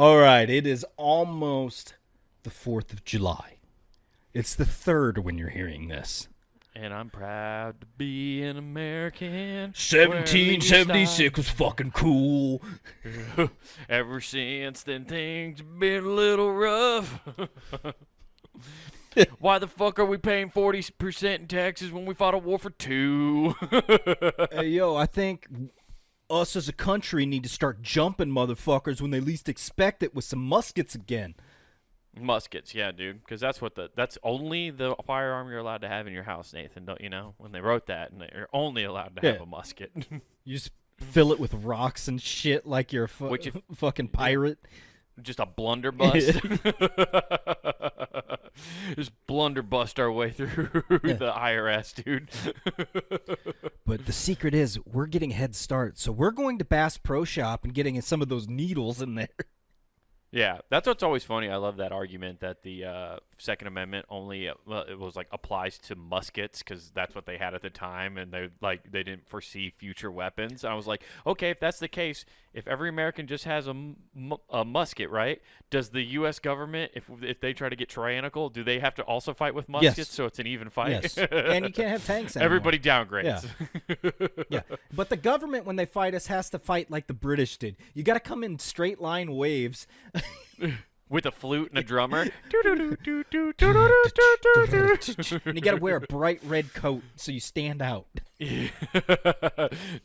All right, it is almost the 4th of July. It's the 3rd when you're hearing this. And I'm proud to be an American. 1776 was fucking cool. Ever since then, things have been a little rough. Why the fuck are we paying 40% in taxes when we fought a war for 2? Hey, yo, I think us as a country need to start jumping motherfuckers when they least expect it with some muskets again. Muskets, yeah, dude, because that's only the firearm you're allowed to have in your house, Nathan. Don't you know? When they wrote that, and you're only allowed to have a musket. You just fill it with rocks and shit like you're a fucking pirate. Just a blunderbuss. Just blunderbust our way through the IRS, dude. But the secret is we're getting a head start, so we're going to Bass Pro Shop and getting some of those needles in there. Yeah, that's what's always funny. I love that argument that the Second Amendment only applies to muskets because that's what they had at the time, and they didn't foresee future weapons. And I was like, okay, if that's the case, if every American just has a musket, right? Does the U.S. government, if they try to get tyrannical, do they have to also fight with muskets? Yes. So it's an even fight. Yes, and you can't have tanks anymore. Everybody downgrades. Yeah, but the government, when they fight us, has to fight like the British did. You got to come in straight line waves. With a flute and a drummer. And you got to wear a bright red coat so you stand out.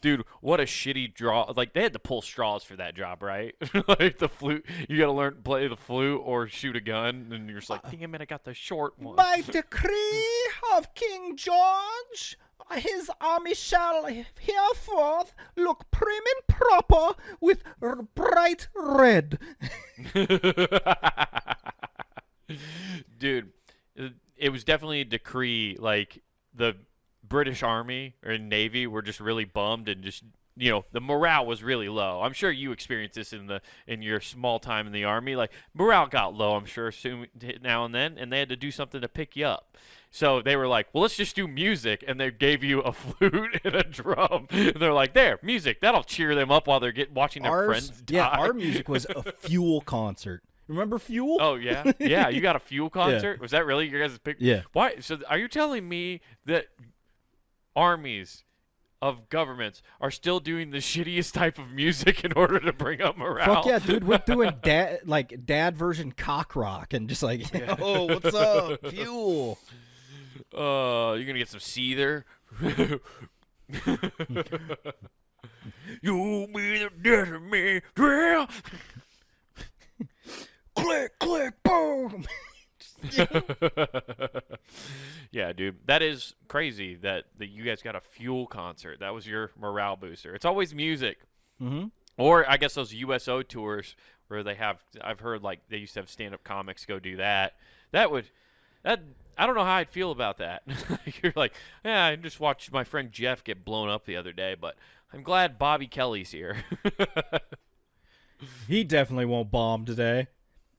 Dude, what a shitty draw. Like, they had to pull straws for that job, right? Like, the flute, you got to learn to play the flute or shoot a gun, and you're just like, damn it, I got the short one. By decree of King George, his army shall hereforth look prim and proper with bright red. Dude, it was definitely a decree. Like, the British Army or Navy were just really bummed and just, the morale was really low. I'm sure you experienced this in your small time in the Army. Like, morale got low, I'm sure, now and then, and they had to do something to pick you up. So they were like, well, let's just do music, and they gave you a flute and a drum. And they're like, there, music. That'll cheer them up while they're watching their friends die. Yeah, our music was a Fuel concert. Remember Fuel? Oh, yeah? Yeah, you got a Fuel concert? Yeah. Was that really your guys' pick? Yeah. Why? So are you telling me that armies of governments are still doing the shittiest type of music in order to bring up morale? Fuck yeah, dude. We're doing dad version cock rock and just like, oh, what's up? Fuel. You're going to get some Seether. You'll be the death of me. Yeah. Click, click, boom. Yeah, dude, that is crazy that you guys got a Fuel concert. That was your morale booster. It's always music. Mm-hmm. Or I guess those USO tours where I've heard like they used to have stand-up comics go do that. I don't know how I'd feel about that. You're like, yeah, I just watched my friend Jeff get blown up the other day, but I'm glad Bobby Kelly's here. He definitely won't bomb today.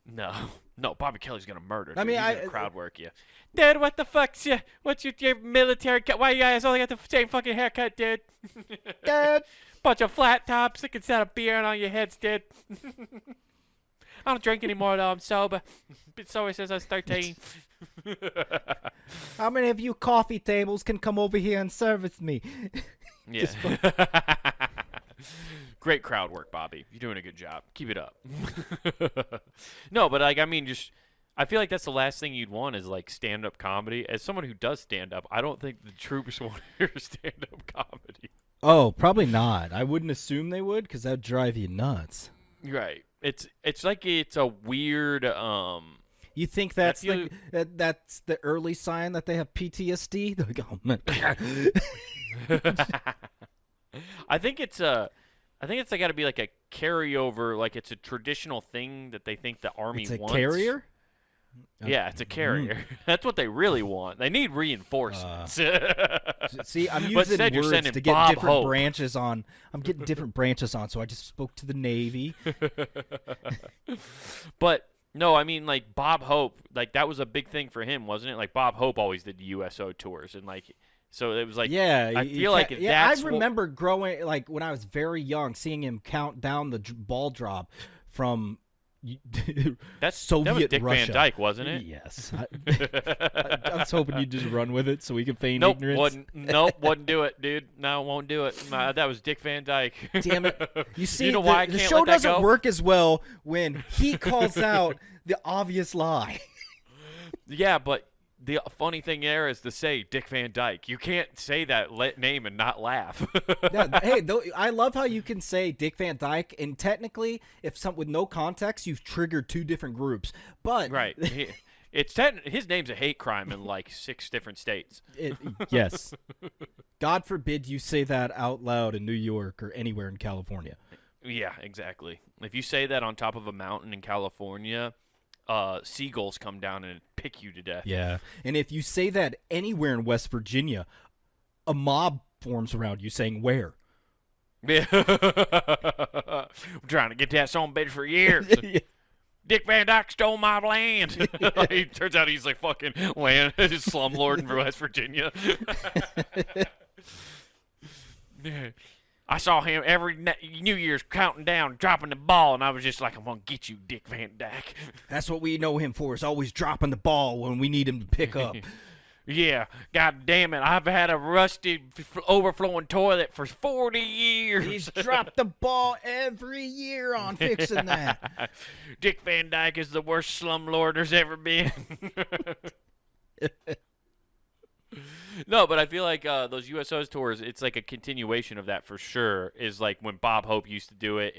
No, Bobby Kelly's gonna murder. Dude. I mean, he's gonna crowd work you. Dude, what the fuck's you? What's your military cut? Why you guys only got the same fucking haircut, dude? Dad. Bunch of flat tops that can set a beer on your heads, dude. I don't drink anymore though. I'm sober. Been sober since I was 13. How many of you coffee tables can come over here and service me? Yeah. Great crowd work, Bobby. You're doing a good job. Keep it up. No, but I feel like that's the last thing you'd want is like stand-up comedy. As someone who does stand-up, I don't think the troops want to hear stand-up comedy. Oh, probably not. I wouldn't assume they would because that would drive you nuts. Right. It's like it's a weird. You think that's that's the early sign that they have PTSD? They're like, oh, man. I think it's got to be like a carryover, like it's a traditional thing that they think the Army wants. It's a carrier? Yeah, it's a carrier. That's what they really want. They need reinforcements. See, I'm using words to get Bob different Hope. branches on. I'm getting different branches on, so I just spoke to the Navy. But no, I mean like Bob Hope, like that was a big thing for him, wasn't it? Like Bob Hope always did the USO tours, and like so it was like I feel like that's I remember growing like when I was very young, seeing him count down the ball drop from That Soviet was Dick Russia. Van Dyke, wasn't it? Yes. I was hoping you'd just run with it so we could feign Nope, ignorance. wouldn't do it, dude. No, won't do it. Nah, that was Dick Van Dyke. Damn it. You see, you know why I the can't show let that doesn't go? work as well when he calls out the obvious lie. Yeah, but the funny thing there is to say Dick Van Dyke. You can't say that name and not laugh. Yeah, hey, I love how you can say Dick Van Dyke, and technically, with no context, you've triggered two different groups. But Right. His name's a hate crime in like 6 different states. Yes. God forbid you say that out loud in New York or anywhere in California. Yeah, exactly. If you say that on top of a mountain in California, seagulls come down and pick you to death. Yeah. And if you say that anywhere in West Virginia, a mob forms around you saying where. Yeah. We're trying to get that son of a bitch for years. Dick Van Dyke stole my land. Turns out he's like fucking slumlord in West Virginia. I saw him every New Year's counting down, dropping the ball, and I was just like, I'm going to get you, Dick Van Dyke. That's what we know him for, is always dropping the ball when we need him to pick up. Yeah, god damn it. I've had a rusty, overflowing toilet for 40 years. He's dropped the ball every year on fixing that. Dick Van Dyke is the worst slumlord there's ever been. No, but I feel like those USOs tours, it's like a continuation of that for sure. Is like when Bob Hope used to do it.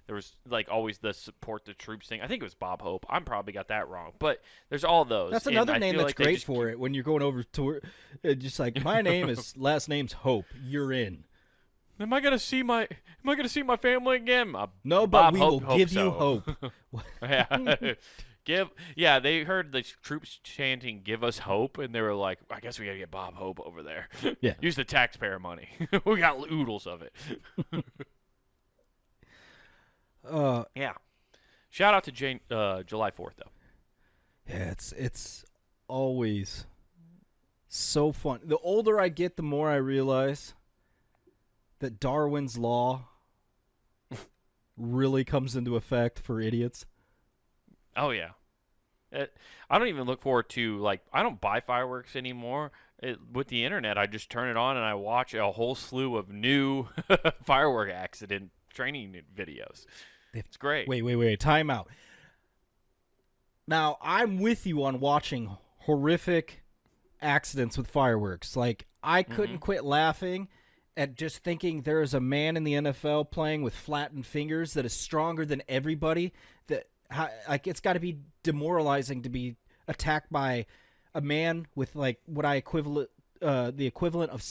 There was like always the support the troops thing. I think it was Bob Hope. I'm probably got that wrong, but there's all those. That's another name that's great for it when you're going over tour. Just like my name is last name's Hope. You're in. Am I gonna see my family again? No, but Bob we Hope, will give you so. hope. Yeah. They heard the troops chanting "Give us hope," and they were like, "I guess we gotta get Bob Hope over there. Yeah, use the taxpayer money. We got oodles of it." Yeah. Shout out to July 4th though. Yeah, it's always so fun. The older I get, the more I realize that Darwin's law really comes into effect for idiots. Oh yeah. I don't even look forward to, like, I don't buy fireworks anymore. With the internet, I just turn it on and I watch a whole slew of new firework accident training videos. It's great. Wait. Time out. Now, I'm with you on watching horrific accidents with fireworks. Like, I couldn't quit laughing at just thinking there is a man in the NFL playing with flattened fingers that is stronger than everybody. Like, it's got to be demoralizing to be attacked by a man with, like, the equivalent of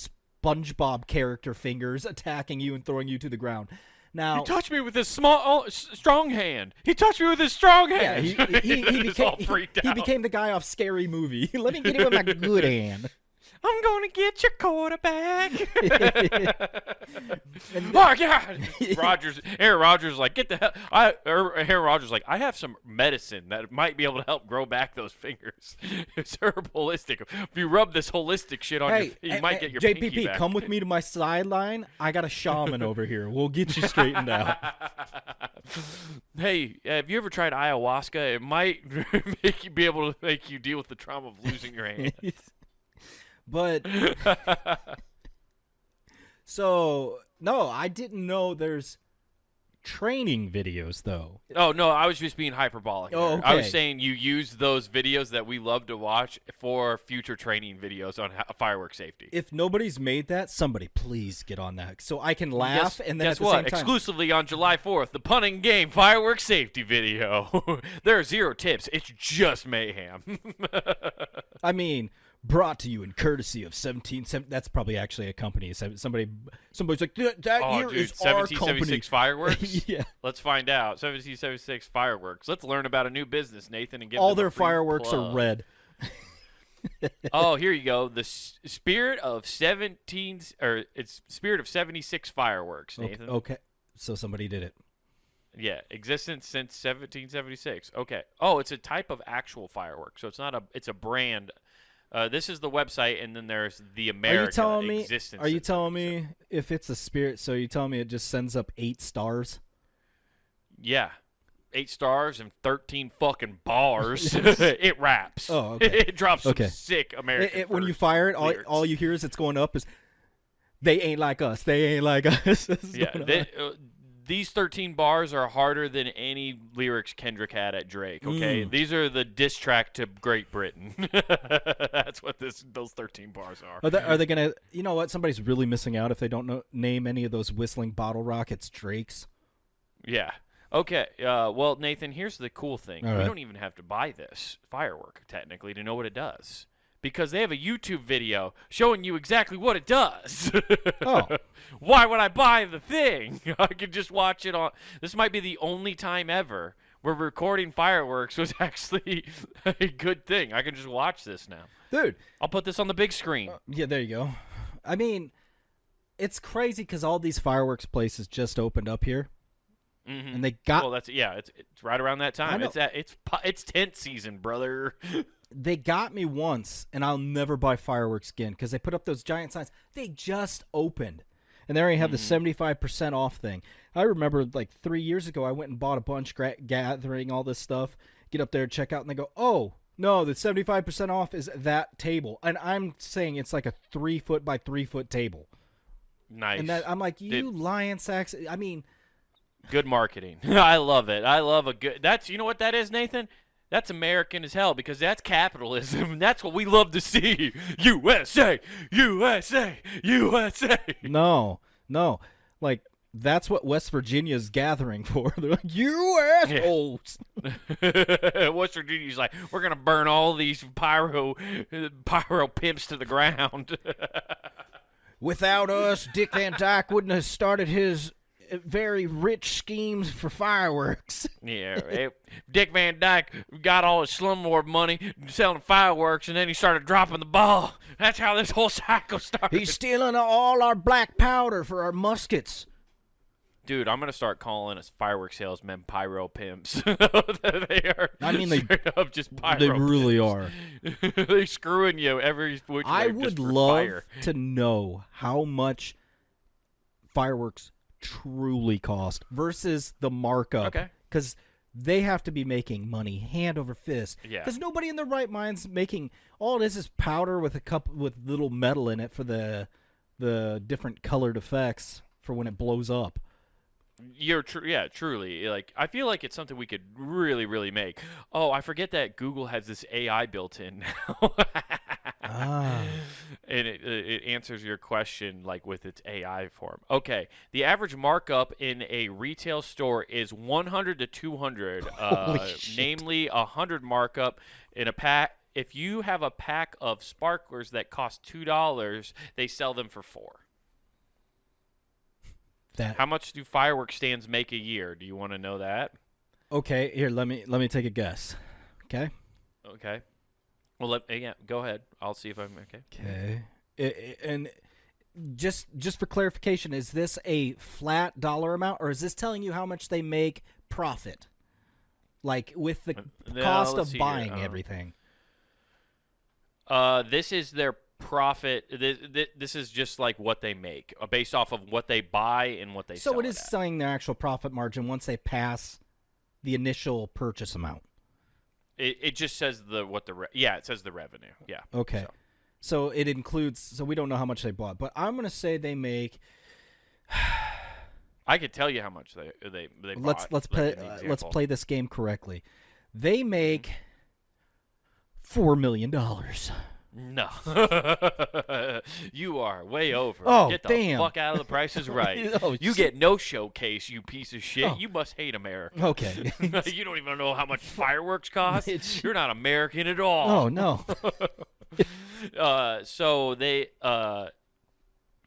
SpongeBob character fingers attacking you and throwing you to the ground. Now, he touched me with his strong hand. He touched me with his strong hand. Yeah, he became the guy off Scary Movie. Let me get him with my good hand. I'm going to get your quarterback. Oh, God. Aaron Rodgers like, get the hell. Aaron Rodgers like, I have some medicine that might be able to help grow back those fingers. It's herbalistic. If you rub this holistic shit on you might get your pinky JPP, back. come with me to my sideline. I got a shaman over here. We'll get you straightened out. Hey, have you ever tried ayahuasca? It might make you deal with the trauma of losing your hand. But so no, I didn't know there's training videos though. Oh no, I was just being hyperbolic. Oh, okay. I was saying you use those videos that we love to watch for future training videos on firework safety. If nobody's made that, somebody please get on that so I can laugh and then guess at the what? same time, Exclusively on July 4th, the punning game firework safety video. There are 0 tips. It's just mayhem. I mean, brought to you in courtesy of 1770. That's probably actually a company. Somebody's like, that year is our company. 1776 fireworks? Yeah. Let's find out. 1776 fireworks. Let's learn about a new business, Nathan, and give all them a their free fireworks plug. are red. Oh, here you go. The spirit of 76 fireworks, Nathan. Okay. So somebody did it. Yeah, existence since 1776. Okay. Oh, it's a type of actual firework. So it's a brand. This is the website, and then there's the America existence. Are you telling me if it's a spirit, so you telling me it just sends up 8 stars? Yeah. 8 stars and 13 fucking bars. It raps. Oh, okay. It drops some Okay. sick American. When you fire it, all you hear is it's going up is, they ain't like us. They ain't like us. Yeah, these 13 bars are harder than any lyrics Kendrick had at Drake, okay? These are the diss track to Great Britain. That's what those 13 bars are. Are they going to, you know what? Somebody's really missing out if they don't name any of those whistling bottle rockets Drakes. Yeah. Okay. Well, Nathan, here's the cool thing. All We right. don't even have to buy this Firework, technically, to know what it does. Because they have a YouTube video showing you exactly what it does. Oh. Why would I buy the thing? I could just watch it on. This might be the only time ever where recording fireworks was actually a good thing. I can just watch this now. Dude. I'll put this on the big screen. Yeah, there you go. I mean, it's crazy because all these fireworks places just opened up here. Mm-hmm. And they got... Well, it's right around that time. I know. It's tent season, brother. They got me once, and I'll never buy fireworks again because they put up those giant signs. They just opened, and they already have the 75% off thing. I remember like 3 years ago, I went and bought a bunch, gathering all this stuff, get up there, check out, and they go, oh, no, the 75% off is that table. And I'm saying it's like a 3 foot by 3 foot table. Nice. And I'm like, you lion sacks. I mean... Good marketing. I love it. I love a good... You know what that is, Nathan? That's American as hell because that's capitalism. That's what we love to see. USA, USA, USA. No. Like, that's what West Virginia's gathering for. They're like, you assholes. Yeah. West Virginia's like, we're going to burn all these pyro pimps to the ground. Without us, Dick Van Dyke wouldn't have started his very rich schemes for fireworks. Yeah, Dick Van Dyke got all his slumlord money selling fireworks, and then he started dropping the ball. That's how this whole cycle started. He's stealing all our black powder for our muskets. Dude, I'm gonna start calling us fireworks salesmen pyro pimps. They are. I mean, straight up just pyro. They really are. They're screwing you every which way. I just would for love fire. to know how much fireworks truly cost versus the markup. Okay. Because they have to be making money hand over fist. Yeah. Because nobody in their right mind's making... All it is powder with with little metal in it for the different colored effects for when it blows up. Truly. Like, I feel like it's something we could really, really make. Oh, I forget that Google has this AI built in now. And it answers your question like with its AI form. Okay, the average markup in a retail store is 100 to 200. Namely, 100 markup in a pack. If you have a pack of sparklers that cost $2, they sell them for $4. How much do firework stands make a year? Do you want to know that? Okay, here, let me take a guess. Okay? Okay. Well, go ahead. I'll see if I'm okay. Okay. And just for clarification, is this a flat dollar amount, or is this telling you how much they make profit? Like with the cost of buying everything. This is their profit. This is just like what they make based off of what they buy and what they sell. So it is selling their actual profit margin once they pass the initial purchase amount. It just says it says the revenue. Yeah. Okay. So it includes. So we don't know how much they bought, but I'm gonna say they make. I could tell you how much they bought. Let's play this game correctly. They make $4 million. No. You are way over. Oh, get the damn. fuck out of the Price is Right. Oh, you get no showcase, you piece of shit. Oh. You must hate America. Okay. You don't even know how much fireworks cost. You're not American at all. Oh no. So they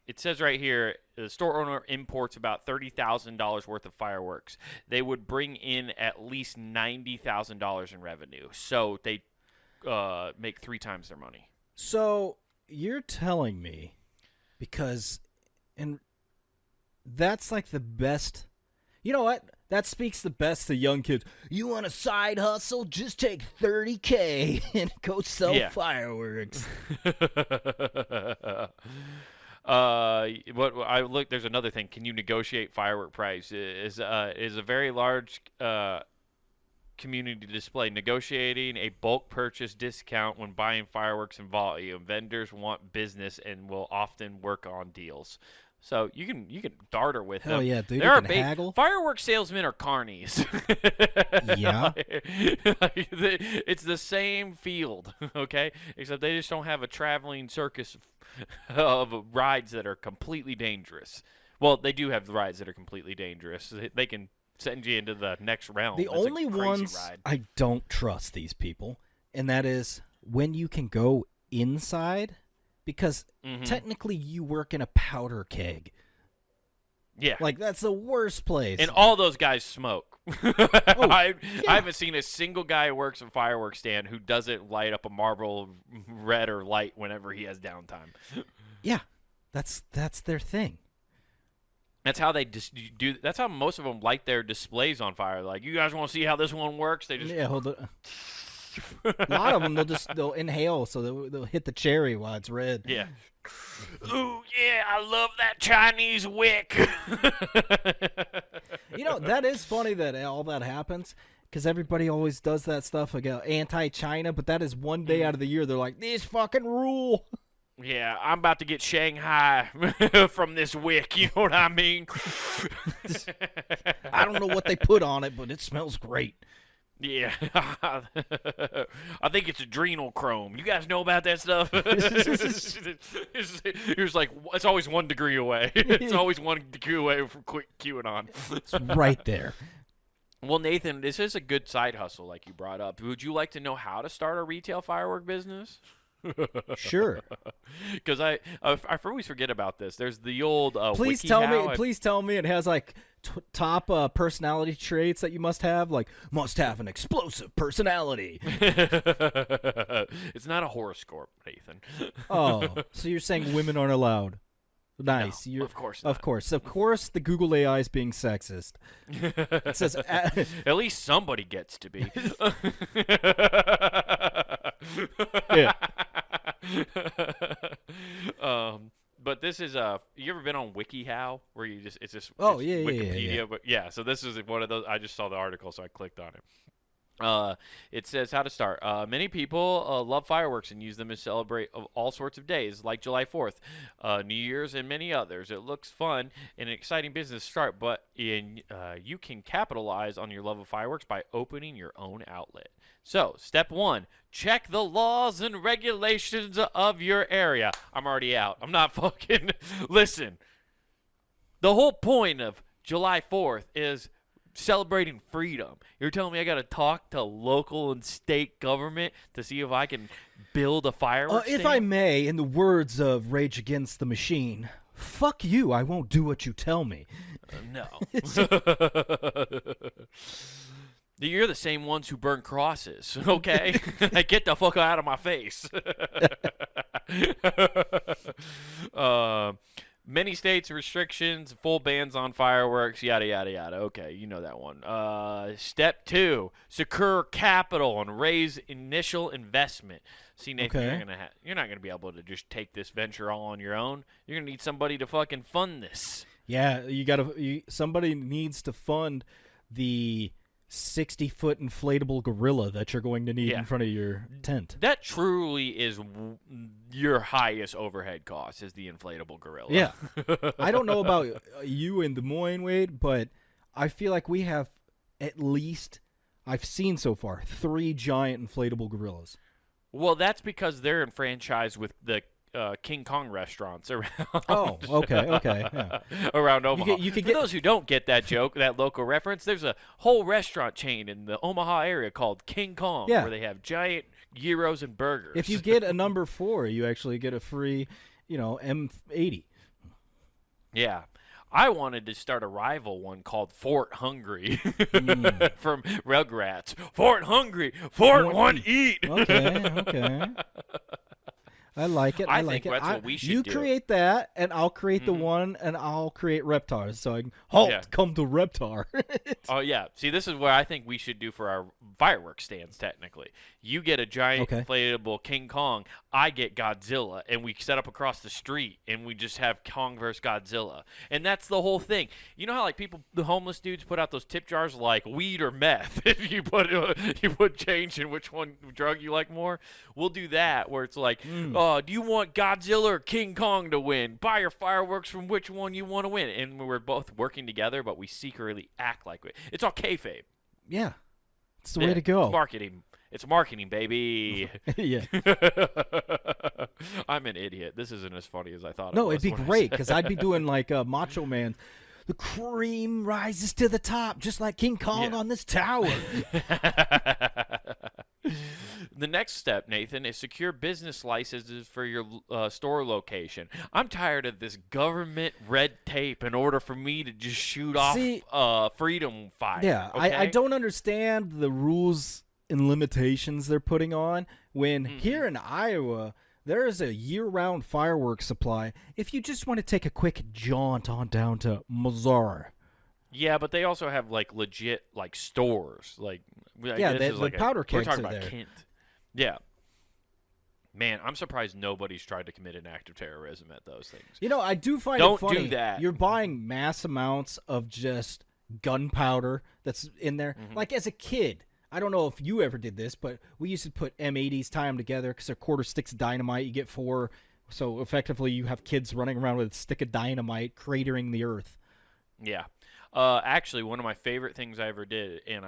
it says right here, the store owner imports about $30,000 worth of fireworks. They would bring in at least $90,000 in revenue. So they make 3 times their money. So you're telling me, and that's like the best. You know what? That speaks the best to young kids. You want a side hustle? Just take $30K and go sell fireworks. There's another thing. Can you negotiate firework price? Is a very large community display, negotiating a bulk purchase discount when buying fireworks in volume. Vendors want business and will often work on deals. So you can barter with them. Hell yeah, dude. There You are can haggle. fireworks salesmen are carnies. Yeah. It's the same field, okay? Except they just don't have a traveling circus of rides that are completely dangerous. Well, they do have rides that are completely dangerous. They can send you into the next realm. The It's a only crazy ones ride. I don't trust these people, and that is when you can go inside, because technically you work in a powder keg. Yeah. Like, that's the worst place. And all those guys smoke. I yeah. haven't seen a single guy who works a fireworks stand who doesn't light up a Marlboro red or light whenever he has downtime. Yeah, that's their thing. That's how they do. That's how most of them light their displays on fire. Like, you guys want to see how this one works? They just Hold it. A lot of them they'll inhale, so they'll hit the cherry while it's red. Yeah. Ooh, yeah, I love that Chinese wick. That is funny that all that happens, because everybody always does that stuff like anti-China, but that is one day out of the year they're like, these fucking rule. Yeah, I'm about to get Shanghai from this wick. You know what I mean? I don't know what they put on it, but it smells great. Yeah, I think it's adrenal chrome. You guys know about that stuff? It's like, it's always 1 degree away. It's always 1 degree away from QAnon. It's right there. Well, Nathan, this is a good side hustle, like you brought up. Would you like to know how to start a retail firework business? Sure. Because I always forget about this. There's the old Please tell me it has like top personality traits that you must have an explosive personality. It's not a horoscope, Nathan. Oh, so you're saying women aren't allowed? Nice. No, of course not. Of course the Google AI is being sexist. It says at least somebody gets to be. Yeah. But this is you ever been on WikiHow where you just it's Wikipedia, yeah. But yeah, so this is one of those. I just saw the article, so I clicked on it. It says how to start. Many people love fireworks and use them to celebrate all sorts of days, like July 4th, New Year's, and many others. It looks fun and an exciting business to start, but you can capitalize on your love of fireworks by opening your own outlet. So, step 1, check the laws and regulations of your area. I'm already out. I'm not fucking... Listen, the whole point of July 4th is celebrating freedom. You're telling me I got to talk to local and state government to see if I can build a fireworks if stand? I may, in the words of Rage Against the Machine, fuck you, I won't do what you tell me. No. You're the same ones who burn crosses, okay? Get the fuck out of my face. Many states restrictions, full bans on fireworks, yada, yada, yada. Okay, you know that one. Step 2, secure capital and raise initial investment. See, Nathan, Okay. you're not gonna be able to just take this venture all on your own. You're gonna need somebody to fucking fund this. Yeah, somebody needs to fund the 60-foot inflatable gorilla that you're going to need in front of your tent. That truly is your highest overhead cost, is the inflatable gorilla. Yeah. I don't know about you in Des Moines, Wade, but I feel like we have at least, I've seen so far, 3 giant inflatable gorillas. Well, that's because they're in franchise with the King Kong restaurants around. Oh, okay, yeah. Around Omaha. You could For those who don't get that joke, that local reference, there's a whole restaurant chain in the Omaha area called King Kong, where they have giant gyros and burgers. If you get a number 4, you actually get a free, M80. Yeah. I wanted to start a rival one called Fort Hungry from Rugrats. Fort Hungry, Fort One Eat. Okay. I like it. I like think it. that's what we should you do. create that, and I'll create the one, and I'll create Reptar. So I can come to Reptar. Oh, yeah. See, this is what I think we should do for our fireworks stands, technically. You get a giant inflatable King Kong. I get Godzilla, and we set up across the street, and we just have Kong versus Godzilla. And that's the whole thing. You know how, like, the homeless dudes put out those tip jars like weed or meth? you put change in which one drug you like more? We'll do that, where it's like, do you want Godzilla or King Kong to win? Buy your fireworks from which one you want to win. And we're both working together, but we secretly act like it. It's all kayfabe. Yeah. It's the way to go. It's marketing. It's marketing, baby. Yeah. I'm an idiot. This isn't as funny as I thought. No, it'd be great because I'd be doing like Macho Man. The cream rises to the top, just like King Kong on this tower. The next step, Nathan, is secure business licenses for your store location. I'm tired of this government red tape in order for me to just shoot off freedom fire. Yeah, okay? I don't understand the rules and limitations they're putting on when here in Iowa there is a year-round fireworks supply if you just want to take a quick jaunt on down to Missouri. Yeah, but they also have like legit like stores. Like the powder kegs we're talking are about there. Kent. Yeah. Man, I'm surprised nobody's tried to commit an act of terrorism at those things. You know, I do find Don't it funny. do that. You're buying mass amounts of just gunpowder that's in there. Like as a kid, I don't know if you ever did this, but we used to put M80s, tie them together because they're quarter sticks of dynamite. You get 4, so effectively you have kids running around with a stick of dynamite cratering the earth. Yeah. Actually, one of my favorite things I ever did, and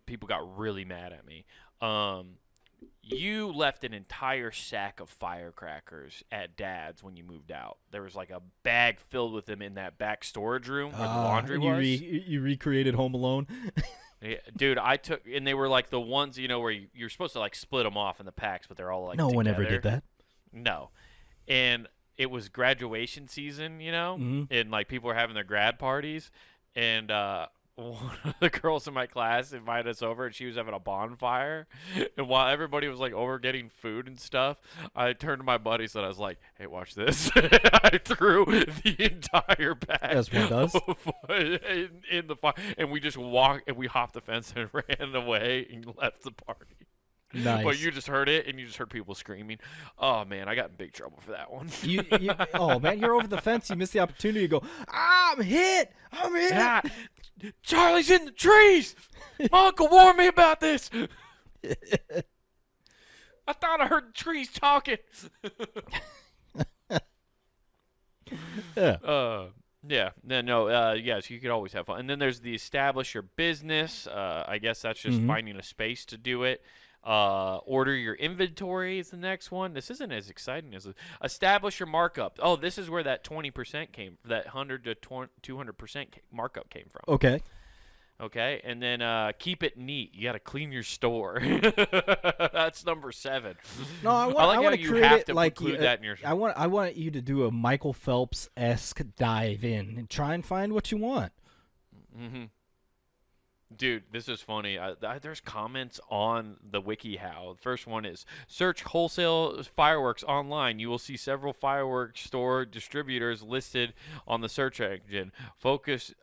people got really mad at me. You left an entire sack of firecrackers at Dad's when you moved out. There was like a bag filled with them in that back storage room where the laundry was. You recreated Home Alone. Yeah, dude, and they were like the ones, where you're supposed to like split them off in the packs, but they're all like no together. one ever did that. No. And it was graduation season, and like people were having their grad parties, and one of the girls in my class invited us over, and she was having a bonfire. And while everybody was like over getting food and stuff, I turned to my buddies and I was like, "Hey, watch this!" I threw the entire bag as one does in the fire, and we just hopped the fence and ran away and left the party. Nice. But you just heard it, and you just heard people screaming. Oh, man, I got in big trouble for that one. Oh, man, you're over the fence. You missed the opportunity to go, I'm hit. Yeah. Charlie's in the trees. My uncle warned me about this. I thought I heard the trees talking. Yeah. Yeah, no, yes, you could always have fun. And then there's the establish your business. I guess that's just finding a space to do it. Order your inventory is the next one. This isn't as exciting as establish your markup. Oh, this is where that 20% came, that 100 to 200% markup came from. Okay, and then keep it neat. You got to clean your store. That's number 7. No, I want to create have it to like include that in your. I want you to do a Michael Phelps-esque dive in and try and find what you want. Dude, this is funny. There's comments on the WikiHow. The first one is, search wholesale fireworks online. You will see several fireworks store distributors listed on the search engine. Focus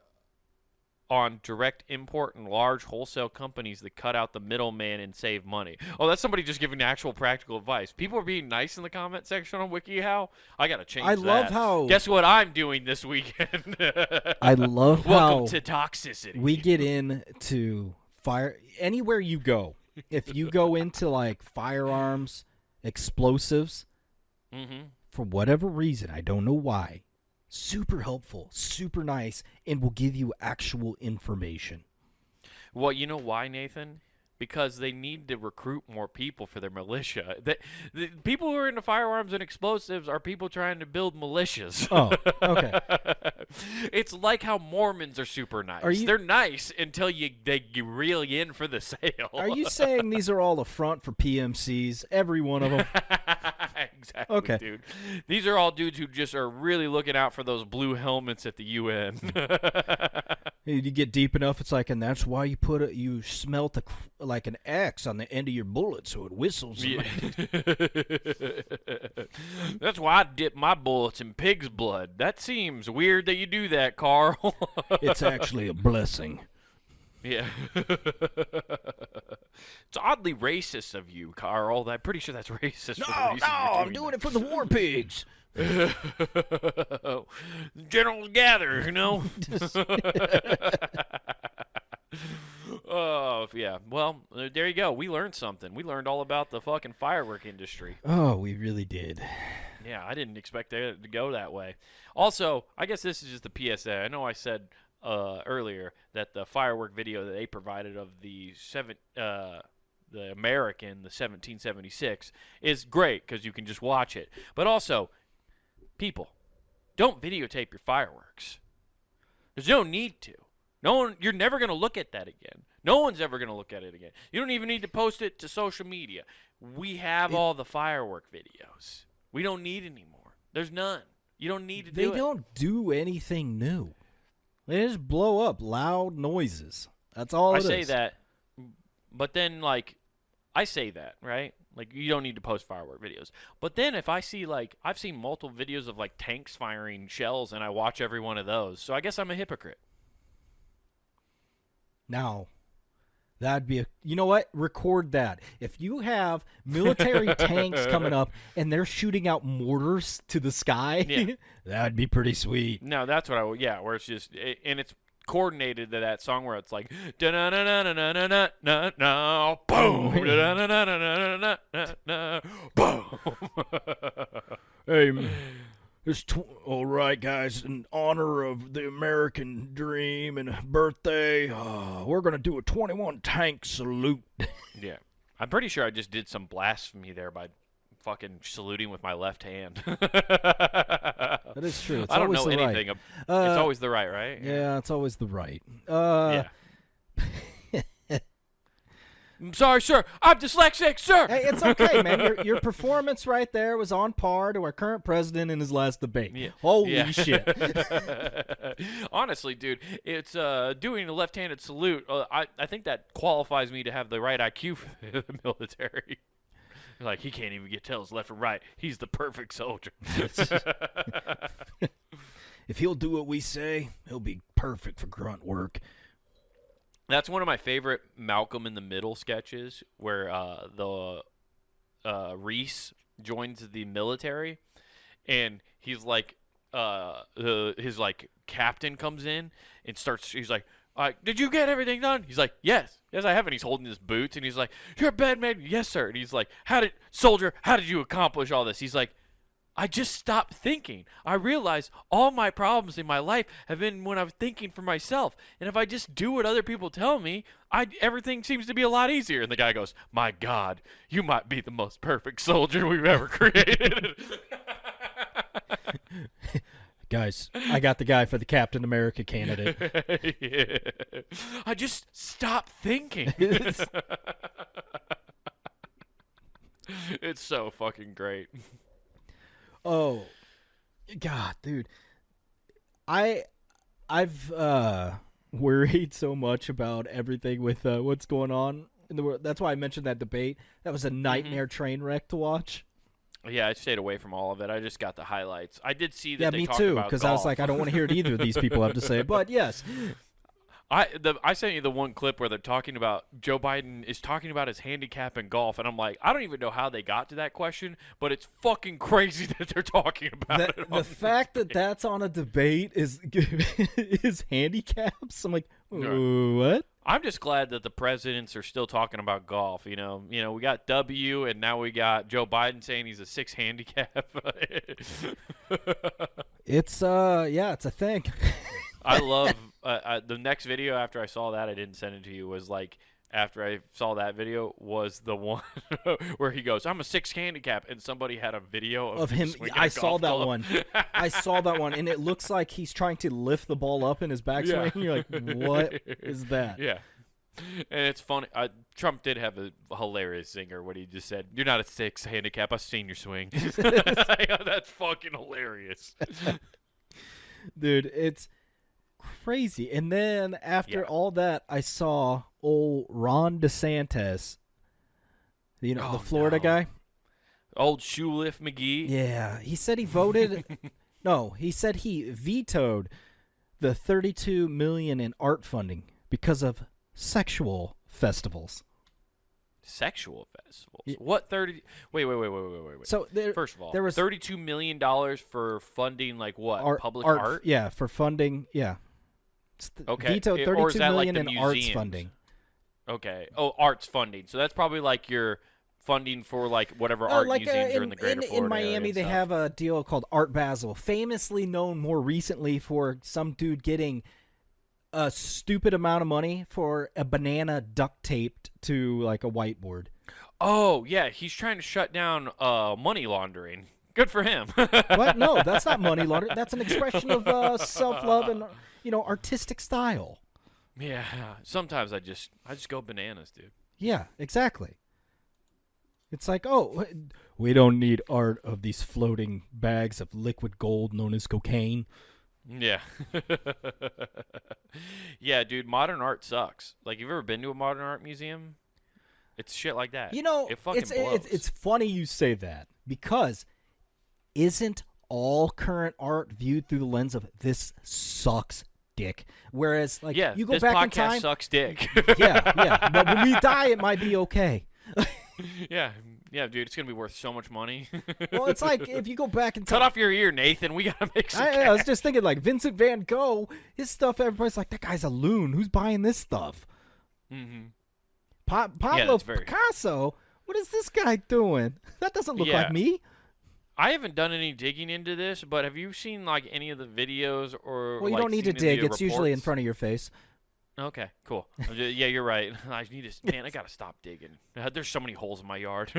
on direct import and large wholesale companies that cut out the middleman and save money. Oh, that's somebody just giving actual practical advice. People are being nice in the comment section on WikiHow. I got to change that. I love how... Guess what I'm doing this weekend? I love how... Welcome to toxicity. We get into fire... Anywhere you go, if you go into, like, firearms, explosives, for whatever reason, I don't know why, super helpful, super nice, and will give you actual information. Well, you know why, Nathan? Because they need to recruit more people for their militia. The people who are into firearms and explosives are people trying to build militias. Oh, okay. It's like how Mormons are super nice. They're nice until they reel you in for the sale. Are you saying these are all a front for PMCs, every one of them? exactly, Okay. dude. These are all dudes who just are really looking out for those blue helmets at the UN. You get deep enough, it's like, and that's why you smelt like an X on the end of your bullet, so it whistles. Yeah. That's why I dip my bullets in pig's blood. That seems weird that you do that, Carl. It's actually a blessing. Yeah. It's oddly racist of you, Carl. I'm pretty sure that's racist. No, for the reason you're I'm doing it for the war pigs. Generals gather, you know. Oh, yeah. Well, there you go. We learned something. We learned all about the fucking firework industry. Oh, we really did. Yeah, I didn't expect it to go that way. Also, I guess this is just the PSA. I know I said earlier that the firework video that they provided of the American, the 1776, is great because you can just watch it. But also, people, don't videotape your fireworks. There's no need to. You're never going to look at that again. No one's ever going to look at it again. You don't even need to post it to social media. We have all the firework videos. We don't need any more. There's none. You don't need to do it. They don't do anything new. They just blow up loud noises. That's all it is. I say that, but then, like, I say that, right? Like, you don't need to post firework videos. But then if I see, like, I've seen multiple videos of, like, tanks firing shells, and I watch every one of those. So I guess I'm a hypocrite. Now, that'd be you know what? Record that. If you have military tanks coming up and they're shooting out mortars to the sky, that'd be pretty sweet. No, that's what where it's just, and it's coordinated to that song where it's like, da-na-na-na-na-na-na-na, boom, da-na-na-na-na-na-na-na, boom. Hey, all right, guys, in honor of the American dream and birthday, we're going to do a 21 tank salute. Yeah. I'm pretty sure I just did some blasphemy there by fucking saluting with my left hand. That is true. It's I don't always know the anything. Right. It's always the right, right? Yeah, it's always the right. Yeah. I'm sorry, sir. I'm dyslexic, sir. Hey, it's okay, man. Your performance right there was on par to our current president in his last debate. Yeah. Holy shit. Honestly, dude, it's doing a left-handed salute. I think that qualifies me to have the right IQ for the military. Like, he can't even tell his left from right. He's the perfect soldier. If he'll do what we say, he'll be perfect for grunt work. That's one of my favorite Malcolm in the Middle sketches, where Reese joins the military, and he's like, his like captain comes in and starts. He's like, did you get everything done? He's like, yes, I have. And he's holding his boots, and he's like, you're a bad man. Yes, sir. And he's like, how did you accomplish all this? He's like, I just stopped thinking. I realized all my problems in my life have been when I was thinking for myself. And if I just do what other people tell me, everything seems to be a lot easier. And the guy goes, my God, you might be the most perfect soldier we've ever created. Guys, I got the guy for the Captain America candidate. Yeah. I just stopped thinking. It's so fucking great. Oh, God, dude. I've worried so much about everything with what's going on in the world. That's why I mentioned that debate. That was a nightmare train wreck to watch. Yeah, I stayed away from all of it. I just got the highlights. I did see that Yeah, they me talked too, about because golf. I was like, I don't want to hear what either of these people have to say. But yes. I sent you the one clip where they're talking about Joe Biden is talking about his handicap in golf, and I'm like, I don't even know how they got to that question, but it's fucking crazy that they're talking about it. The fact that that's on a debate is handicaps. I'm like, what? I'm just glad that the presidents are still talking about golf. You know, we got W, and now we got Joe Biden saying he's a 6 handicap. It's it's a thing. I love the next video after I saw that. I didn't send it to you. Was like after I saw that video was the one where he goes, "I'm a 6 handicap," and somebody had a video of him. swinging I a saw golf that club. one. I saw that one, and it looks like he's trying to lift the ball up in his backswing. Yeah. You're like, what is that? Yeah. And it's funny. Trump did have a hilarious zinger when he just said, "You're not a 6 handicap. I've seen your swing." That's fucking hilarious. Dude, it's crazy. And then after all that, I saw old Ron DeSantis, the Florida guy. Old Shoelift McGee. Yeah, he said he voted. No, he said he vetoed the $32 million in art funding because of sexual festivals. Sexual festivals. Yeah. What 30? Wait. So first of all, there was $32 million for funding like what? Public art? Yeah, for funding. Yeah. Okay. Vetoed $32 million in arts funding. Okay. Oh, arts funding. So that's probably like your funding for like whatever art museums are in the greater Florida in Miami, they have a deal called Art Basel, famously known more recently for some dude getting a stupid amount of money for a banana duct taped to like a whiteboard. Oh, yeah. He's trying to shut down money laundering. Good for him. What? No, that's not money laundering. That's an expression of self-love and, artistic style. Yeah. Sometimes I just go bananas, dude. Yeah, exactly. It's like, oh, we don't need art of these floating bags of liquid gold known as cocaine. Yeah. Yeah, dude, modern art sucks. Like, you've ever been to a modern art museum? It's shit like that. It fucking blows. It's funny you say that because isn't all current art viewed through the lens of this sucks dick? Whereas, like, you go back in time. This podcast sucks dick. Yeah. But when we die, it might be okay. Yeah, dude, it's gonna be worth so much money. Well, it's like if you go back and cut off your ear, Nathan. We gotta make some cash. I was just thinking, like Vincent Van Gogh, his stuff. Everybody's like, that guy's a loon. Who's buying this stuff? Mm-hmm. Pablo Picasso. What is this guy doing? That doesn't look like me. I haven't done any digging into this, but have you seen like any of the videos or? Well, you don't need to dig. It's usually in front of your face. Okay, cool. Yeah, you're right. I gotta stop digging. There's so many holes in my yard.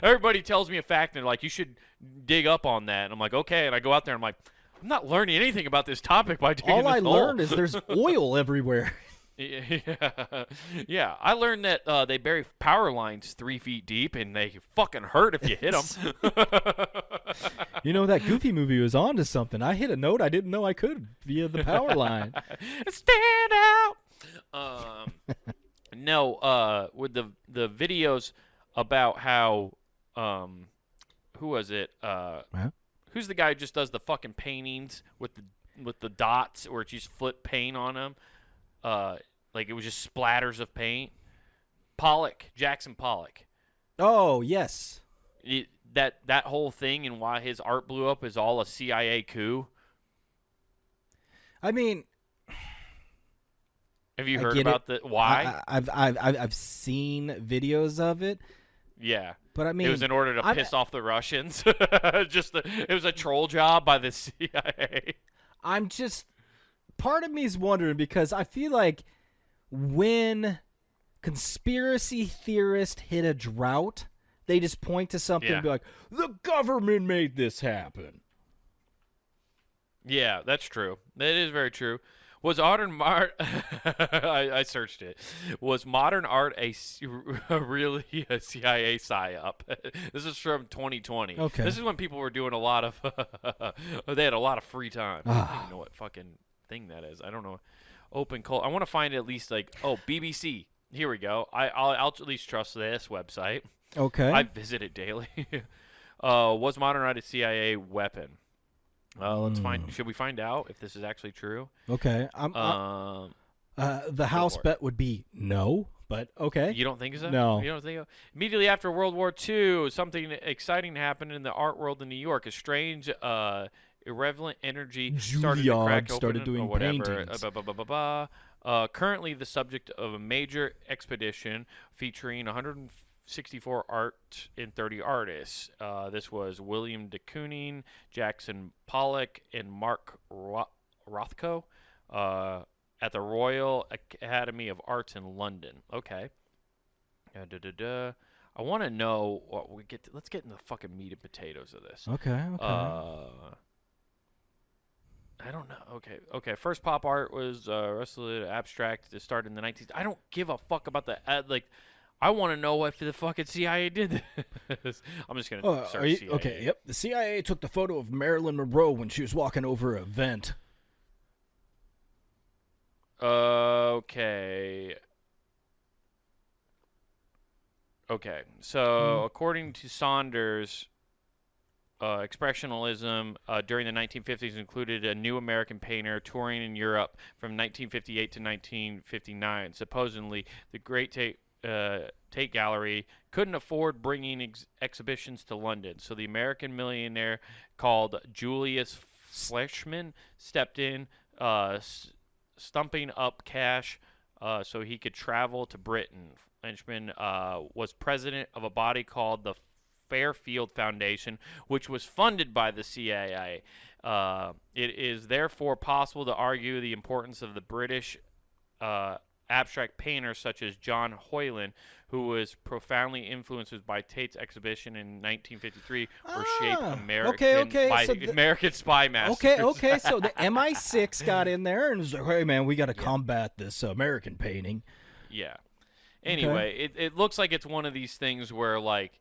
Everybody tells me a fact, and they're like, you should dig up on that. And I'm like, okay. And I go out there, and I'm like, I'm not learning anything about this topic by digging All this I hole. learned is there's oil everywhere. Yeah. I learned that they bury power lines 3 feet deep, and they fucking hurt if you hit them. That Goofy movie was on to something. I hit a note I didn't know I could via the power line. Stand out. No. With the videos about how who was it? Who's the guy who just does the fucking paintings with the dots, or just flip paint on them? Like it was just splatters of paint. Jackson Pollock. Oh, yes. That whole thing and why his art blew up is all a CIA coup. I mean, have you heard about why? I've seen videos of it. Yeah. But I mean, it was in order to piss off the Russians. It was a troll job by the CIA. Part of me is wondering because I feel like when conspiracy theorists hit a drought, they just point to something and be like, the government made this happen. Yeah, that's true. That is very true. Was modern art? I searched it. Was modern art really a CIA psyop? This is from 2020. Okay. This is when people were doing a lot of. They had a lot of free time. I don't even know what fucking thing that is. I don't know. Open call. I want to find at least BBC. Here we go. I'll at least trust this website. Okay. I visit it daily. Was modern art a CIA weapon? Let's find. Should we find out if this is actually true? Okay. The house bet would be no, but okay. You don't think so? No. You don't think so? Immediately after World War II, something exciting happened in the art world in New York. A strange, irrelevant energy started to crack open started doing or whatever. paintings. Currently the subject of a major expedition featuring 164 art and 30 artists. This was William de Kooning, Jackson Pollock, and Mark Rothko at the Royal Academy of Arts in London. Okay. I want to know what we get. Let's get into the fucking meat and potatoes of this. Okay. I don't know. Okay. First pop art was wrestling abstract. It started in the 19th. I don't give a fuck about the like. I want to know if the fucking CIA did this. I'm just gonna search CIA. Okay, yep. The CIA took the photo of Marilyn Monroe when she was walking over a vent. Okay. So according to Saunders, expressionism during the 1950s included a new American painter touring in Europe from 1958 to 1959. Supposedly, the Great Tate Gallery couldn't afford bringing exhibitions to London, so the American millionaire called Julius Fleischmann stepped in, stumping up cash so he could travel to Britain. Fleischmann was president of a body called the Fairfield Foundation, which was funded by the CIA. It is therefore possible to argue the importance of the British abstract painters such as John Hoyland, who was profoundly influenced by Tate's exhibition in 1953, or shape American spy masters. Okay. So the MI6 got in there and was like, "Hey, man, we got to combat this American painting." Yeah. Anyway, it looks like it's one of these things where, like,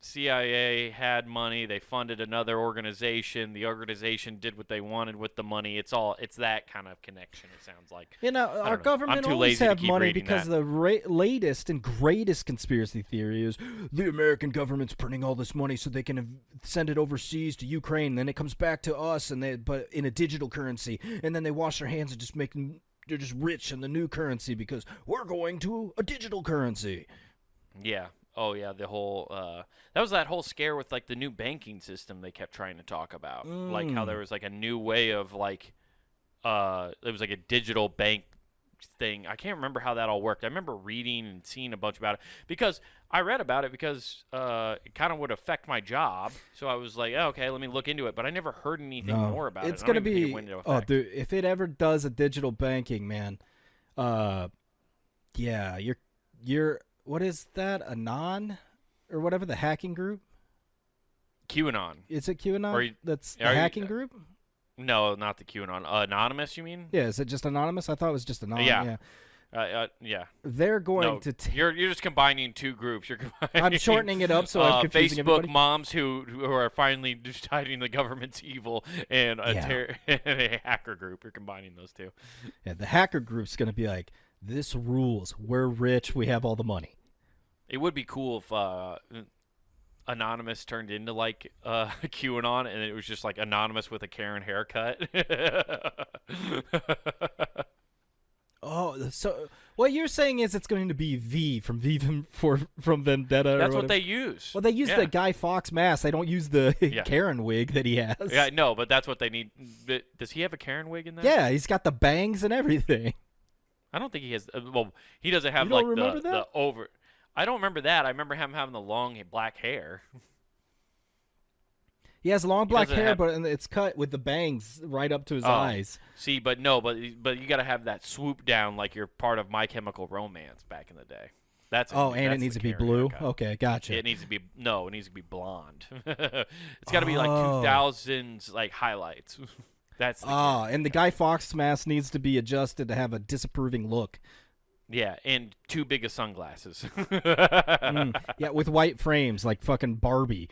CIA had money, they funded another organization, the organization did what they wanted with the money. It's that kind of connection, it sounds like. Our government always have money because the latest and greatest conspiracy theory is the American government's printing all this money so they can send it overseas to Ukraine, and then it comes back to us, but in a digital currency, and then they wash their hands and just they're just rich in the new currency because we're going to a digital currency. Yeah. Oh, yeah, the whole that was that whole scare with, like, the new banking system they kept trying to talk about. Like, how there was, like, a new way of, like, it was, like, a digital bank thing. I can't remember how that all worked. I remember reading and seeing a bunch about it because I read about it because it kind of would affect my job. So I was like, oh, okay, let me look into it. But I never heard anything more about it. It's going to be, dude, if it ever does a digital banking, man, yeah, you're what is that? Anon? Or whatever, the hacking group? QAnon. Is it QAnon? That's the hacking group? No, not the QAnon. Anonymous, you mean? Yeah, is it just Anonymous? I thought it was just Anonymous. Yeah. Yeah. They're going to... You're just combining two groups. You're combining, I'm shortening it up so I'm confusing Facebook everybody. moms who are finally deciding the government's evil and a hacker group. You're combining those two. Yeah, the hacker group's going to be like, this rules. We're rich. We have all the money. It would be cool if Anonymous turned into, like, QAnon, and it was just, like, Anonymous with a Karen haircut. Oh, so what you're saying is it's going to be V from from Vendetta. That's what they use. Well, they use the Guy Fawkes mask. They don't use the Karen wig that he has. Yeah, no, but that's what they need. Does he have a Karen wig in that? Yeah, he's got the bangs and everything. I don't think he has. Well, he doesn't have, you don't like, remember the over. I don't remember that. I remember him having the long black hair. He has long black hair, but it's cut with the bangs right up to his eyes. See, but you got to have that swoop down like you're part of My Chemical Romance back in the day. And it needs to be blue. Haircut. Okay, gotcha. It needs to be blonde. It's got to be like 2000s like highlights. That's and the Guy Fawkes mask needs to be adjusted to have a disapproving look. Yeah, and too big of sunglasses. Yeah, with white frames like fucking Barbie.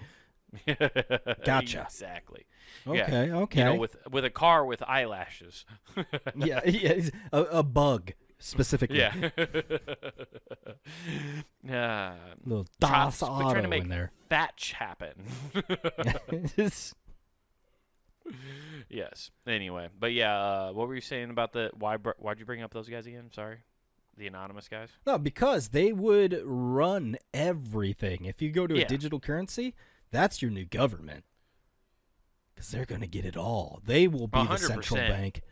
Gotcha. Exactly. Okay, yeah. okay. You know, with a car with eyelashes. yeah, a bug specifically. Yeah. Little DOS we're auto trying to make in there. Thatch happen. Yes. Anyway, but yeah, what were you saying about why'd you bring up those guys again? Sorry. The anonymous guys? No, because they would run everything. If you go to a digital currency, that's your new government. Because they're going to get it all. They will be 100%. The central bank.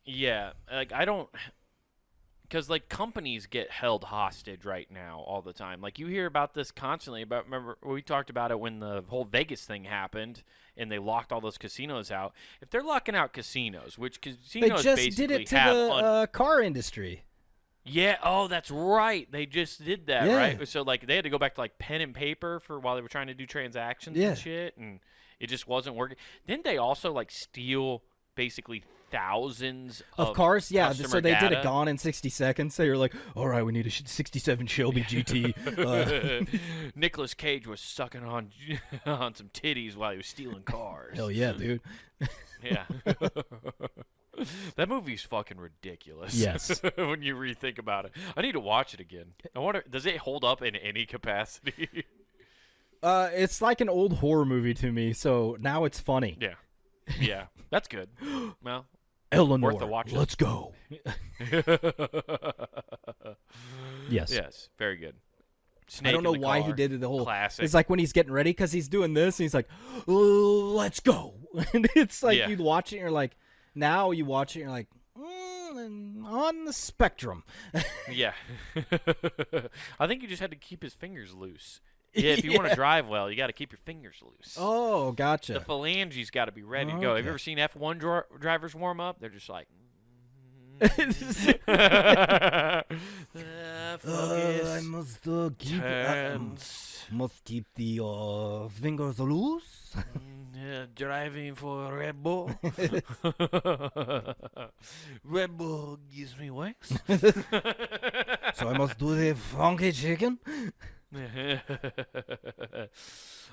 Yeah. Like, I don't... Because, like, companies get held hostage right now all the time. Like, you hear about this constantly. Remember, we talked about it when the whole Vegas thing happened and they locked all those casinos out. If they're locking out casinos, which casinos they just basically did it to the car industry. Yeah, oh, that's right. They just did that, right? So, like, they had to go back to, like, pen and paper while they were trying to do transactions and shit, and it just wasn't working. Didn't they also, like, steal basically thousands of cars. Yeah, customer so they did data. it Gone in 60 seconds. So you're like, all right, we need a 67 Shelby GT. Nicolas Cage was sucking on on some titties while he was stealing cars. Hell yeah, dude. Yeah. That movie's fucking ridiculous. Yes. When you rethink about it. I need to watch it again. I wonder, does it hold up in any capacity? It's like an old horror movie to me, so now it's funny. Yeah. Yeah. That's good. Well, Eleanor, worth a watch. let's go. Yes. Yes. Very good. Snake I don't know in the why car. he did it the whole. Classic. It's like when he's getting ready because he's doing this and he's like, oh, let's go. And it's like Yeah. you watch it and you're like, now you watch it and you're like, on the spectrum. Yeah. I think you just had to keep his fingers loose. Yeah, if you want to drive well, you got to keep your fingers loose. Oh, gotcha. The phalanges got to be ready to go. Have you ever seen F1 drivers warm up? They're just like, I must keep the fingers loose. driving for Red Bull. Red Bull gives me wings. So I must do the funky chicken.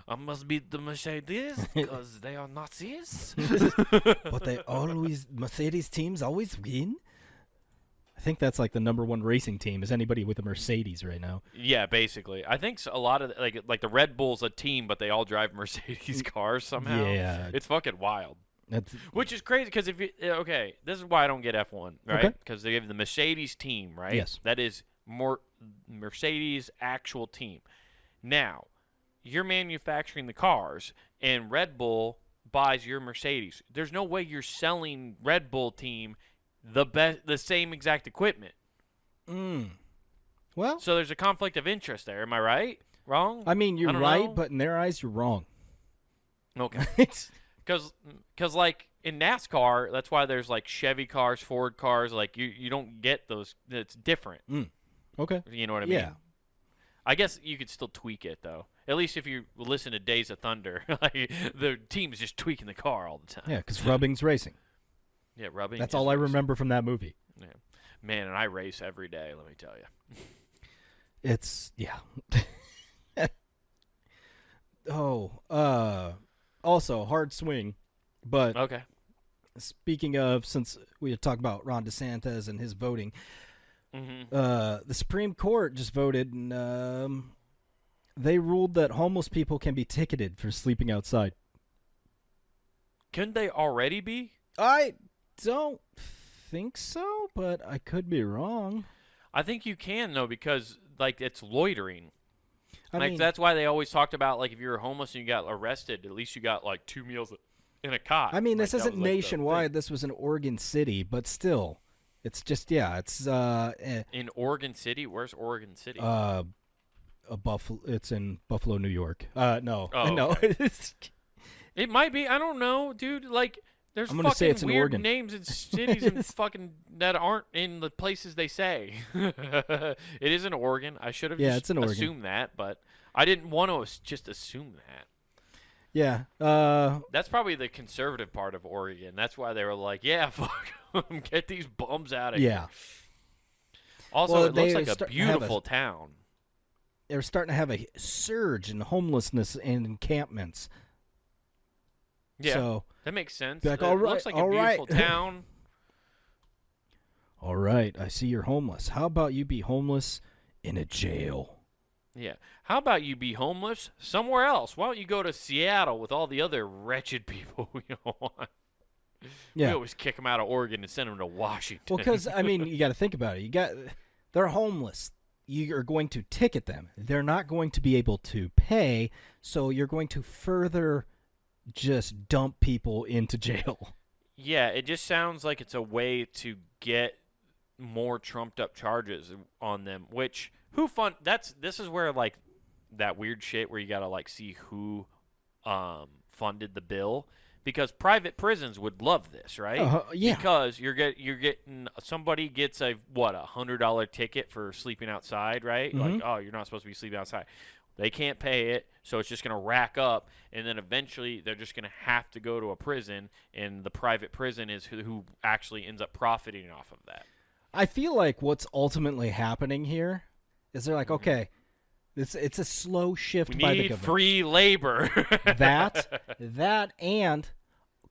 I must beat the Mercedes because they are Nazis. But Mercedes teams always win. I think that's like the number one racing team is anybody with a Mercedes right now. Yeah, basically. I think a lot of like the Red Bull's a team, but they all drive Mercedes cars somehow. Yeah. It's fucking wild. That's Which is crazy because if you okay, this is why I don't get F1, right? Okay. Because they have the Mercedes team, right? Yes. That is more Mercedes actual team. Now, you're manufacturing the cars, and Red Bull buys your Mercedes. There's no way you're selling Red Bull team the same exact equipment. Well, So there's a conflict of interest there. Am I right? Wrong? I mean, you're don't right, know. but in their eyes, you're wrong. Okay. It's- Because like in NASCAR, that's why there's like Chevy cars, Ford cars. Like you don't get those. It's different. okay. You know what I mean? Yeah. I guess you could still tweak it though. At least if you listen to Days of Thunder, like the team is just tweaking the car all the time. Yeah, because rubbing's racing. Yeah, rubbing. That's is all I racing. remember from that movie. Yeah. Man, and I race every day. Let me tell you. It's yeah. Also hard swing, but Okay. speaking of, since we had talked about Ron DeSantis and his voting, the Supreme Court just voted and they ruled that homeless people can be ticketed for sleeping outside. Couldn't they already be? I don't think so, but I could be wrong. I think you can though because like it's loitering. I Like mean, that's why they always talked about like if you were homeless and you got arrested, at least you got like 2 meals in a cot. I mean, Like, this that isn't was, like, the nationwide. thing. This was in Oregon City, but still, it's just it's In Oregon City, where's Oregon City? a Buffalo. It's in Buffalo, New York. No, Oh, no. okay. It might be. I don't know, dude. Like, there's I'm gonna say fucking it's in weird Oregon. names and cities and fucking that aren't in the places they say. It is in Oregon. I should have Yeah, just it's in Oregon. assumed that, but I didn't want to just assume that. Yeah. That's probably the conservative part of Oregon. That's why they were like, yeah, fuck 'em, get these bums out of Yeah. here. Also, Well, it looks they like a start to have a- beautiful town. They're starting to have a surge in homelessness and encampments. Yeah, So, that makes sense. be like, It all right, looks like a all right. beautiful town. all right, I see you're homeless. How about you be homeless in a jail? Yeah. How about you be homeless somewhere else? Why don't you go to Seattle with all the other wretched people we don't want? We Yeah. always kick them out of Oregon and send them to Washington. Well, because I mean, you got to think about it. They're homeless. You are going to ticket them. They're not going to be able to pay, so you're going to further just dump people into jail. Yeah, it just sounds like it's a way to get more trumped up charges on them. Which this is where like that weird shit where you gotta like see who funded the bill. Because private prisons would love this, right? Yeah. Because you're getting somebody gets a $100 ticket for sleeping outside, right? Mhm. Like, oh, you're not supposed to be sleeping outside. They can't pay it, so it's just going to rack up, and then eventually they're just going to have to go to a prison, and the private prison is who actually ends up profiting off of that. I feel like what's ultimately happening here is they're like, okay, it's a slow shift We by the need government. free labor. that, and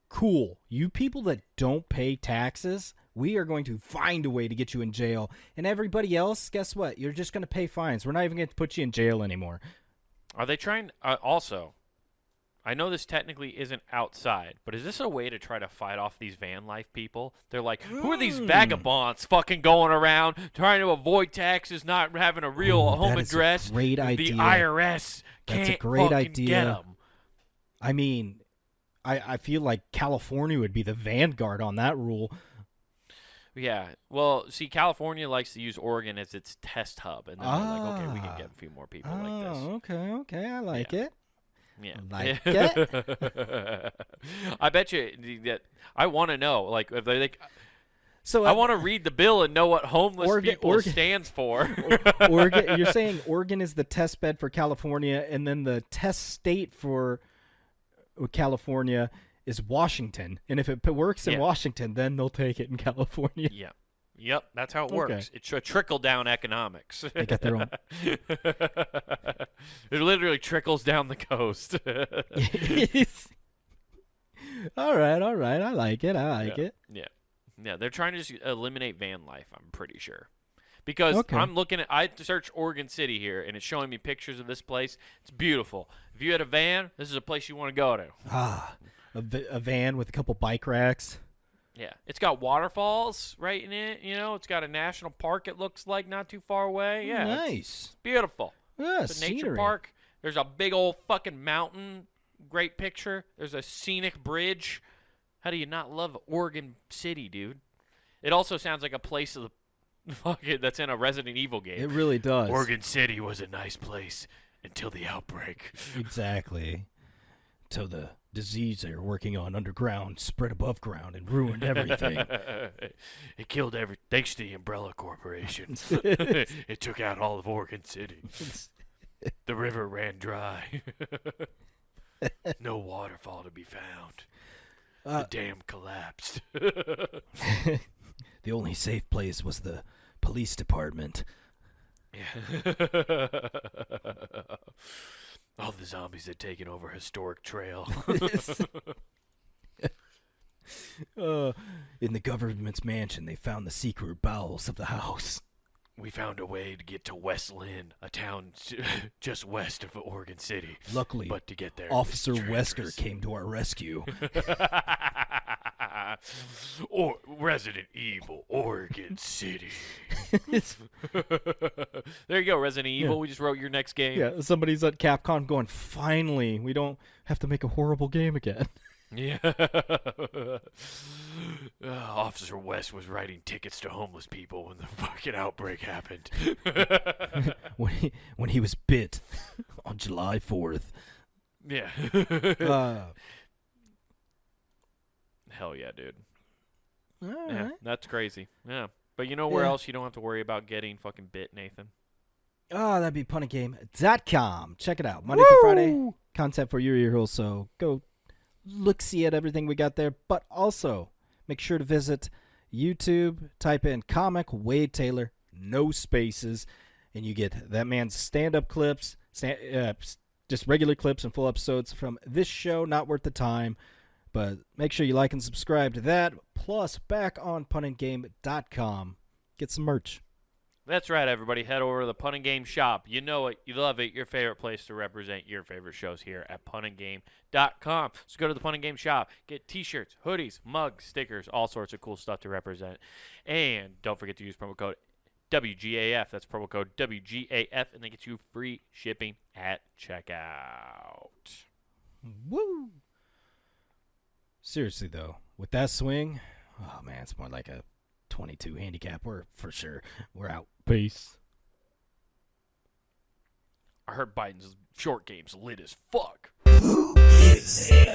cool. You people that don't pay taxes, we are going to find a way to get you in jail. And everybody else, guess what? You're just going to pay fines. We're not even going to put you in jail anymore. Are they trying also, I know this technically isn't outside, but is this a way to try to fight off these van life people? They're like, who are these vagabonds fucking going around trying to avoid taxes, not having a real home address? A great idea. The IRS can't That's a great fucking idea. get them. I mean, I feel like California would be the vanguard on that rule. Yeah. Well, see, California likes to use Oregon as its test hub, and then they're like, okay, we can get a few more people like this. Okay, I like it. Yeah. Like it. I bet you that I want to know, like, if they like. So I want to read the bill and know what homeless people stands for. Oregon, you're saying Oregon is the test bed for California, and then the test state for California is Washington. And if it works in Washington, then they'll take it in California. Yeah. Yep, that's how it works. It's a trickle-down economics. They got their own. It literally trickles down the coast. All right. I like it. Yeah, they're trying to just eliminate van life, I'm pretty sure. Because I'm looking at, I searched Oregon City here, and it's showing me pictures of this place. It's beautiful. If you had a van, this is a place you want to go to. A van with a couple bike racks. Yeah, it's got waterfalls right in it. You know, it's got a national park. It looks like not too far away. Yeah, nice, it's beautiful. Yeah, it's a nature park. There's a big old fucking mountain. Great picture. There's a scenic bridge. How do you not love Oregon City, dude? It also sounds like a place of the fucking that's in a Resident Evil game. It really does. Oregon City was a nice place until the outbreak. Exactly. Until the disease they were working on underground spread above ground and ruined everything. It killed thanks to the Umbrella Corporation. It took out all of Oregon City. The river ran dry. No waterfall to be found. The dam collapsed. The only safe place was the police department. Yeah. All the zombies had taken over Historic Trail. In the government's mansion, they found the secret bowels of the house. We found a way to get to West Lynn, a town just west of Oregon City. Luckily, but to get there, Officer Wesker came to our rescue. Or Resident Evil, Oregon City. There you go, Resident Evil. We just wrote your next game. Yeah, somebody's at Capcom going, finally, we don't have to make a horrible game again. Yeah. Officer West was writing tickets to homeless people when the fucking outbreak happened. when he was bit on July 4th. Yeah. Hell yeah, dude. Yeah, Right. that's crazy. Yeah. But you know where else you don't have to worry about getting fucking bit, Nathan? Oh, that'd be punagame.com. Check it out. Monday through Friday, content for your ear holes. So go look-see at everything we got there. But also, make sure to visit YouTube. Type in Comic Wade Taylor, no spaces, and you get that man's stand-up clips, just regular clips and full episodes from this show. Not worth the time. But make sure you like and subscribe to that. Plus, back on punandgame.com. Get some merch. That's right, everybody. Head over to the Pun and Game shop. You know it. You love it. Your favorite place to represent your favorite shows here at punandgame.com. So go to the Pun and Game shop. Get T-shirts, hoodies, mugs, stickers, all sorts of cool stuff to represent. And don't forget to use promo code WGAF. That's promo code WGAF. And they get you free shipping at checkout. Woo! Seriously, though, with that swing, oh, man, it's more like a 22 handicap. We're out. Peace. I heard Biden's short game's lit as fuck. Who is him?